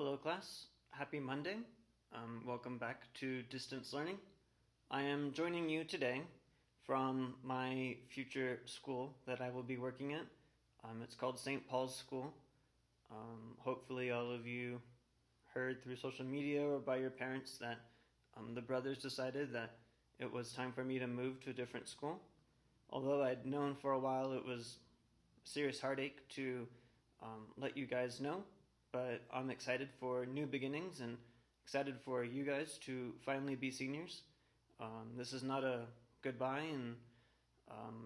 Hello class, happy Monday. Welcome back to distance learning. I am joining you today from my future school that I will be working at. It's called St. Paul's School. Hopefully all of you heard through social media or by your parents that the brothers decided that it was time for me to move to a different school. Although I'd known for a while it was a serious heartache to let you guys know. But I'm excited for new beginnings and excited for you guys to finally be seniors. This is not a goodbye, and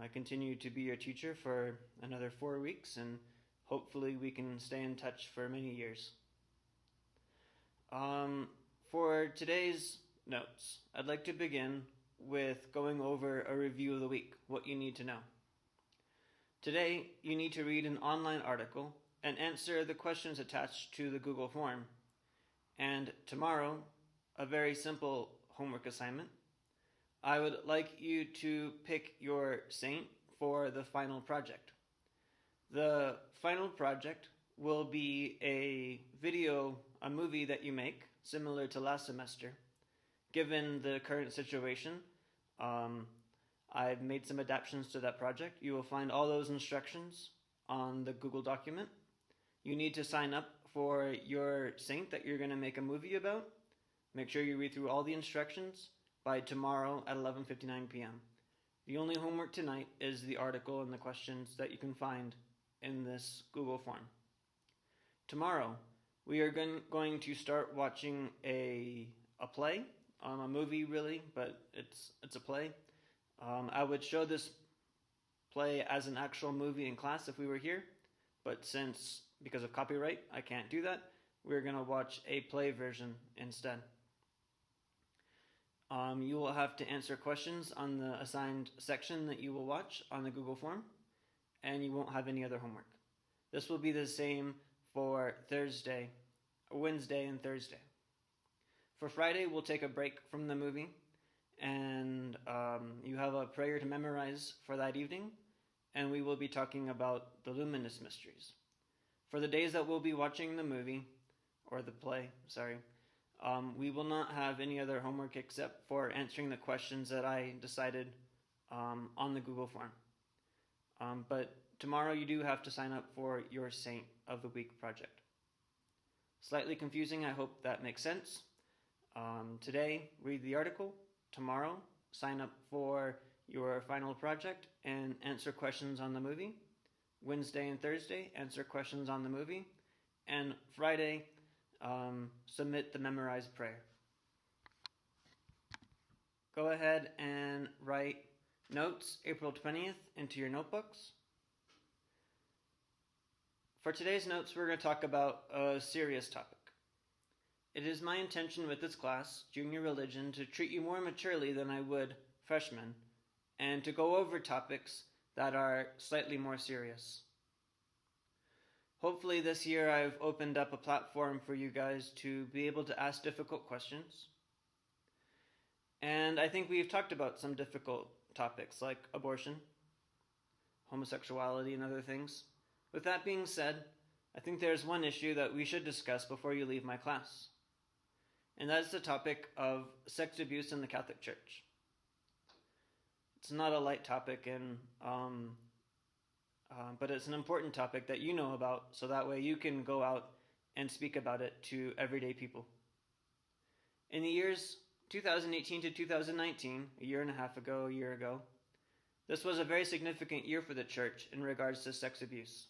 I continue to be your teacher for another 4 weeks, and hopefully we can stay in touch for many years. For today's notes, I'd like to begin with going over a review of the week, what you need to know. Today, you need to read an online article and answer the questions attached to the Google form. And tomorrow, a very simple homework assignment. I would like you to pick your saint for the final project. The final project will be a movie that you make, similar to last semester. Given the current situation, I've made some adaptations to that project. You will find all those instructions on the Google document. You need to sign up for your saint that you're going to make a movie about. Make sure you read through all the instructions by tomorrow at 11:59 p.m. The only homework tonight is the article and the questions that you can find in this Google form. Tomorrow, we are going to start watching a play, a movie really, but it's a play. I would show this play as an actual movie in class if we were here, but because of copyright, I can't do that. We're going to watch a play version instead. You will have to answer questions on the assigned section that you will watch on the Google form, and you won't have any other homework. This will be the same for Wednesday and Thursday. For Friday, we'll take a break from the movie, and you have a prayer to memorize for that evening, and we will be talking about the luminous mysteries. For the days that we'll be watching the movie, or the play, we will not have any other homework except for answering the questions that I decided on the Google form. But tomorrow you do have to sign up for your Saint of the Week project. Slightly confusing, I hope that makes sense. Today, read the article. Tomorrow, sign up for your final project and answer questions on the movie. Wednesday and Thursday, answer questions on the movie. And Friday, submit the memorized prayer. Go ahead and write notes April 20th into your notebooks. For today's notes, we're going to talk about a serious topic. It is my intention with this class, Junior Religion, to treat you more maturely than I would freshmen, and to go over topics that are slightly more serious. Hopefully this year I've opened up a platform for you guys to be able to ask difficult questions. And I think we've talked about some difficult topics like abortion, homosexuality, and other things. With that being said, I think there's one issue that we should discuss before you leave my class. And that's the topic of sex abuse in the Catholic Church. It's not a light topic, but it's an important topic that you know about, so that way you can go out and speak about it to everyday people. In the years 2018 to 2019, a year ago, this was a very significant year for the church in regards to sex abuse.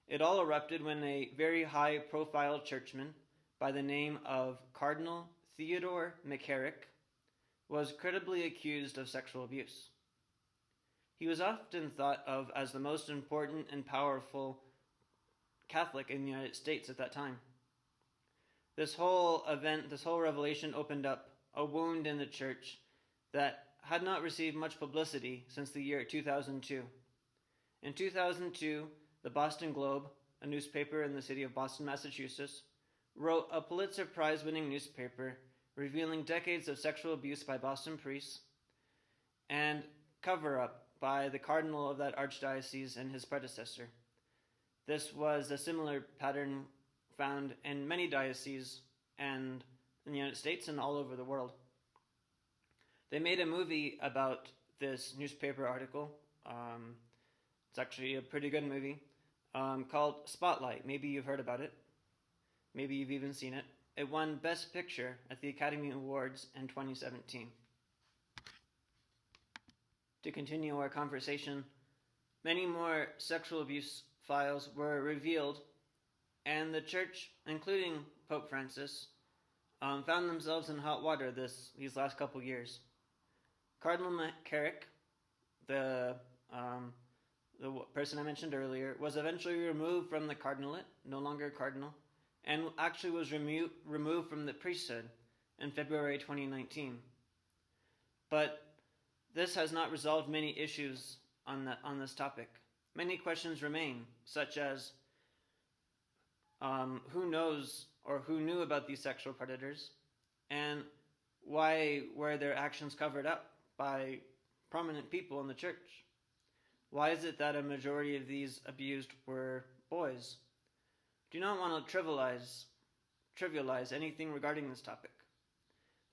It all erupted when a very high-profile churchman by the name of Cardinal Theodore McCarrick was credibly accused of sexual abuse. He was often thought of as the most important and powerful Catholic in the United States at that time. This whole revelation opened up a wound in the church that had not received much publicity since the year 2002. In 2002, the Boston Globe, a newspaper in the city of Boston, Massachusetts, wrote a Pulitzer Prize-winning newspaper revealing decades of sexual abuse by Boston priests and cover-up by the cardinal of that archdiocese and his predecessor. This was a similar pattern found in many dioceses and in the United States and all over the world. They made a movie about this newspaper article. It's actually a pretty good movie called Spotlight. Maybe you've heard about it. Maybe you've even seen it. It won Best Picture at the Academy Awards in 2017. To continue our conversation, many more sexual abuse files were revealed, and the church, including Pope Francis, found themselves in hot water these last couple years. Cardinal McCarrick, the person I mentioned earlier, was eventually removed from the cardinalate, no longer cardinal, and actually was removed from the priesthood in February 2019. But this has not resolved many issues on this topic. Many questions remain, such as who knows or who knew about these sexual predators, and why were their actions covered up by prominent people in the church? Why is it that a majority of these abused were boys? Do not want to trivialize anything regarding this topic.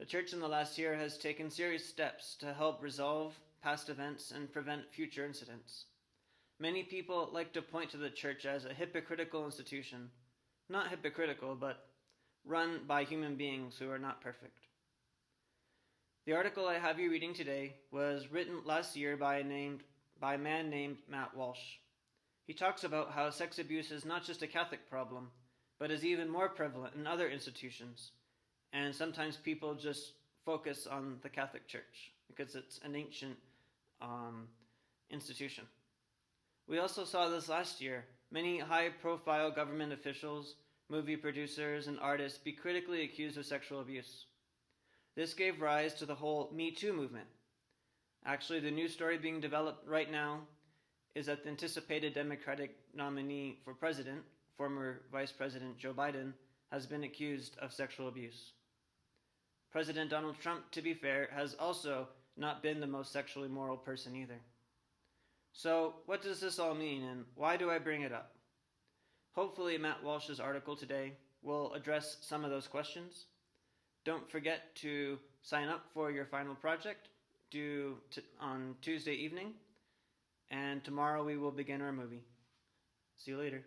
The church in the last year has taken serious steps to help resolve past events and prevent future incidents. Many people like to point to the church as a hypocritical institution. Not hypocritical, but run by human beings who are not perfect. The article I have you reading today was written last year by a man named Matt Walsh. He talks about how sex abuse is not just a Catholic problem, but is even more prevalent in other institutions. And sometimes people just focus on the Catholic Church because it's an ancient institution. We also saw this last year. Many high-profile government officials, movie producers, and artists be critically accused of sexual abuse. This gave rise to the whole Me Too movement. Actually, the news story being developed right now is that the anticipated Democratic nominee for president, former Vice President Joe Biden, has been accused of sexual abuse. President Donald Trump, to be fair, has also not been the most sexually moral person either. So, what does this all mean, and why do I bring it up? Hopefully, Matt Walsh's article today will address some of those questions. Don't forget to sign up for your final project due on Tuesday evening, and tomorrow we will begin our movie. See you later.